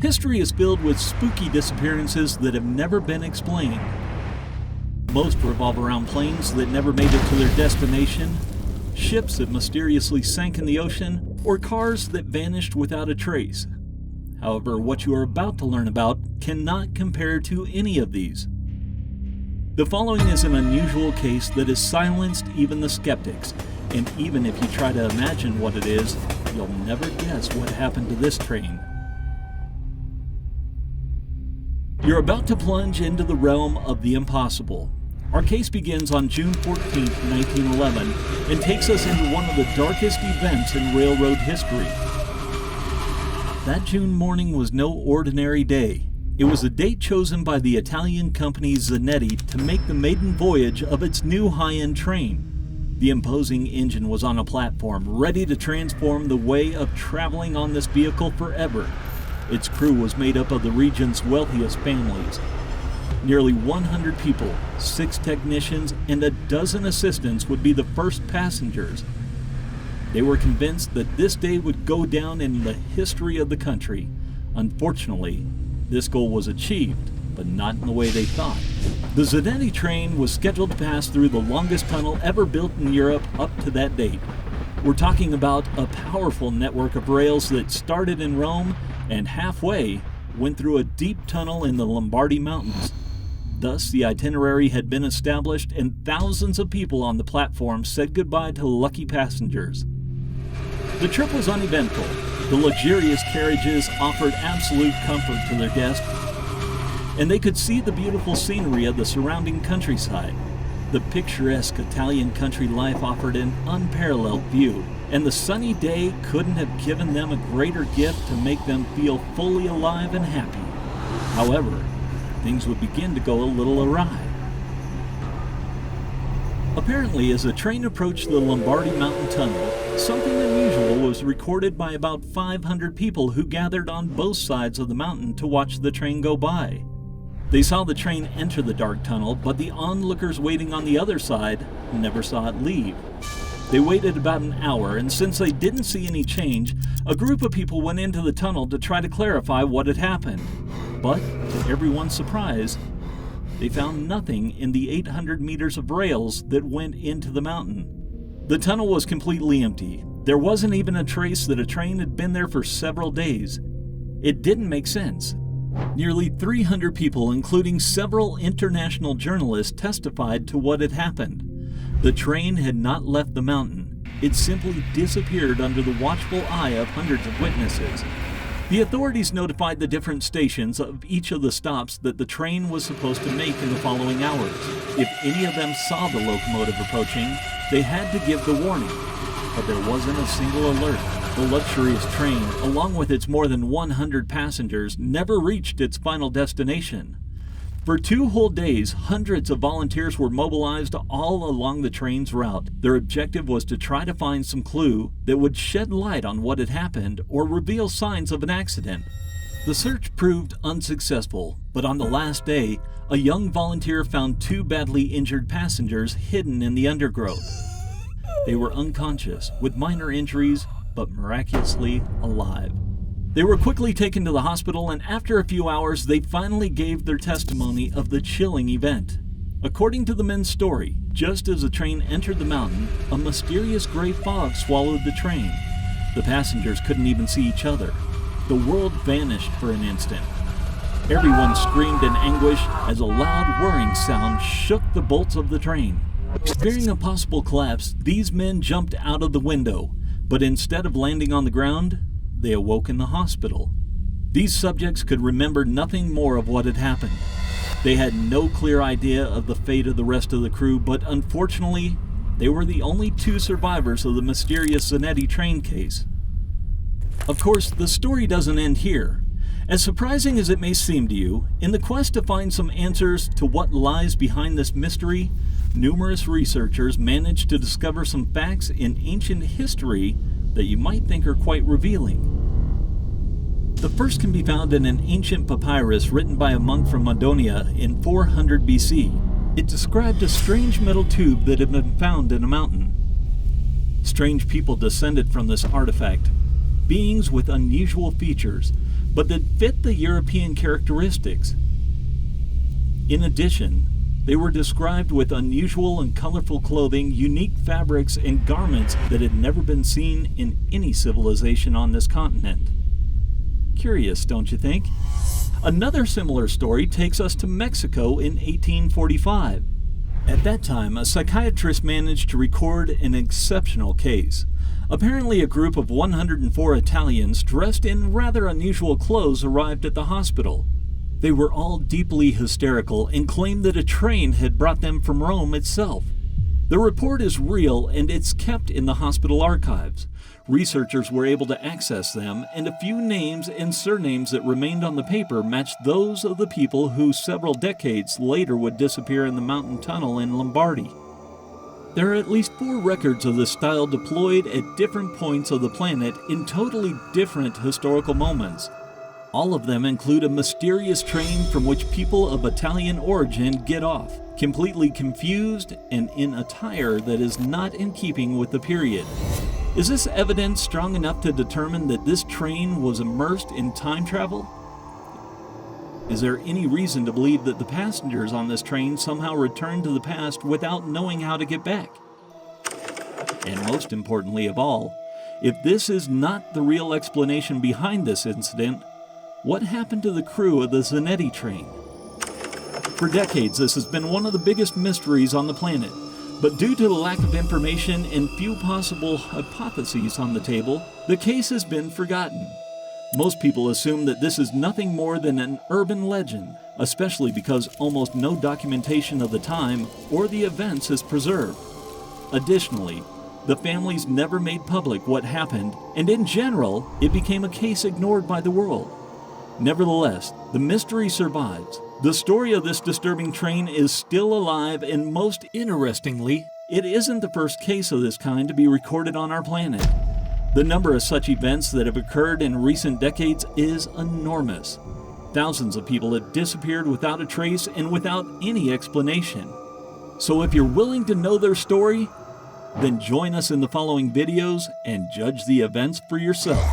History is filled with spooky disappearances that have never been explained. Most revolve around planes that never made it to their destination, ships that mysteriously sank in the ocean, or cars that vanished without a trace. However, what you are about to learn about cannot compare to any of these. The following is an unusual case that has silenced even the skeptics, and even if you try to imagine what it is, you'll never guess what happened to this train. You're about to plunge into the realm of the impossible. Our case begins on June 14, 1911, and takes us into one of the darkest events in railroad history. That June morning was no ordinary day. It was a date chosen by the Italian company Zenetti to make the maiden voyage of its new high-end train. The imposing engine was on a platform, ready to transform the way of traveling on this vehicle forever. Its crew was made up of the region's wealthiest families. Nearly 100 people, 6 technicians, and a dozen assistants would be the first passengers. They were convinced that this day would go down in the history of the country. Unfortunately, this goal was achieved, but not in the way they thought. The Zenetti train was scheduled to pass through the longest tunnel ever built in Europe up to that date. We're talking about a powerful network of rails that started in Rome and halfway went through a deep tunnel in the Lombardy Mountains. Thus, the itinerary had been established and thousands of people on the platform said goodbye to lucky passengers. The trip was uneventful. The luxurious carriages offered absolute comfort to their guests, and they could see the beautiful scenery of the surrounding countryside. The picturesque Italian country life offered an unparalleled view, and the sunny day couldn't have given them a greater gift to make them feel fully alive and happy. However, things would begin to go a little awry. Apparently, as the train approached the Lombardy Mountain Tunnel, something unusual was recorded by about 500 people who gathered on both sides of the mountain to watch the train go by. They saw the train enter the dark tunnel, but the onlookers waiting on the other side never saw it leave. They waited about an hour, and since they didn't see any change, a group of people went into the tunnel to try to clarify what had happened. But, to everyone's surprise, they found nothing in the 800 meters of rails that went into the mountain. The tunnel was completely empty. There wasn't even a trace that a train had been there for several days. It didn't make sense. Nearly 300 people, including several international journalists, testified to what had happened. The train had not left the mountain. It simply disappeared under the watchful eye of hundreds of witnesses. The authorities notified the different stations of each of the stops that the train was supposed to make in the following hours. If any of them saw the locomotive approaching, they had to give the warning. But there wasn't a single alert. The luxurious train, along with its more than 100 passengers, never reached its final destination. For 2 whole days, hundreds of volunteers were mobilized all along the train's route. Their objective was to try to find some clue that would shed light on what had happened or reveal signs of an accident. The search proved unsuccessful, but on the last day, a young volunteer found 2 badly injured passengers hidden in the undergrowth. They were unconscious, with minor injuries, but miraculously alive. They were quickly taken to the hospital, and after a few hours, they finally gave their testimony of the chilling event. According to the men's story, just as the train entered the mountain, a mysterious gray fog swallowed the train. The passengers couldn't even see each other. The world vanished for an instant. Everyone screamed in anguish as a loud whirring sound shook the bolts of the train. Fearing a possible collapse, these men jumped out of the window, but instead of landing on the ground, they awoke in the hospital. These subjects could remember nothing more of what had happened. They had no clear idea of the fate of the rest of the crew, but unfortunately, they were the only 2 survivors of the mysterious Zenetti train case. Of course, the story doesn't end here. As surprising as it may seem to you, in the quest to find some answers to what lies behind this mystery, numerous researchers managed to discover some facts in ancient history that you might think are quite revealing. The first can be found in an ancient papyrus written by a monk from Macedonia in 400 BC. It described a strange metal tube that had been found in a mountain. Strange people descended from this artifact, beings with unusual features, but that fit the European characteristics. In addition, they were described with unusual and colorful clothing, unique fabrics, and garments that had never been seen in any civilization on this continent. Curious, don't you think? Another similar story takes us to Mexico in 1845. At that time, a psychiatrist managed to record an exceptional case. Apparently, a group of 104 Italians dressed in rather unusual clothes arrived at the hospital. They were all deeply hysterical and claimed that a train had brought them from Rome itself. The report is real and it's kept in the hospital archives. Researchers were able to access them, and a few names and surnames that remained on the paper matched those of the people who several decades later would disappear in the mountain tunnel in Lombardy. There are at least 4 records of this style deployed at different points of the planet in totally different historical moments. All of them include a mysterious train from which people of Italian origin get off, completely confused and in attire that is not in keeping with the period. Is this evidence strong enough to determine that this train was immersed in time travel? Is there any reason to believe that the passengers on this train somehow returned to the past without knowing how to get back? And most importantly of all, if this is not the real explanation behind this incident, what happened to the crew of the Zenetti train? For decades, this has been one of the biggest mysteries on the planet, but due to the lack of information and few possible hypotheses on the table, the case has been forgotten. Most people assume that this is nothing more than an urban legend, especially because almost no documentation of the time or the events is preserved. Additionally, the families never made public what happened, and in general, it became a case ignored by the world. Nevertheless, the mystery survives. The story of this disturbing train is still alive, and most interestingly, it isn't the first case of this kind to be recorded on our planet. The number of such events that have occurred in recent decades is enormous. Thousands of people have disappeared without a trace and without any explanation. So if you're willing to know their story, then join us in the following videos and judge the events for yourself.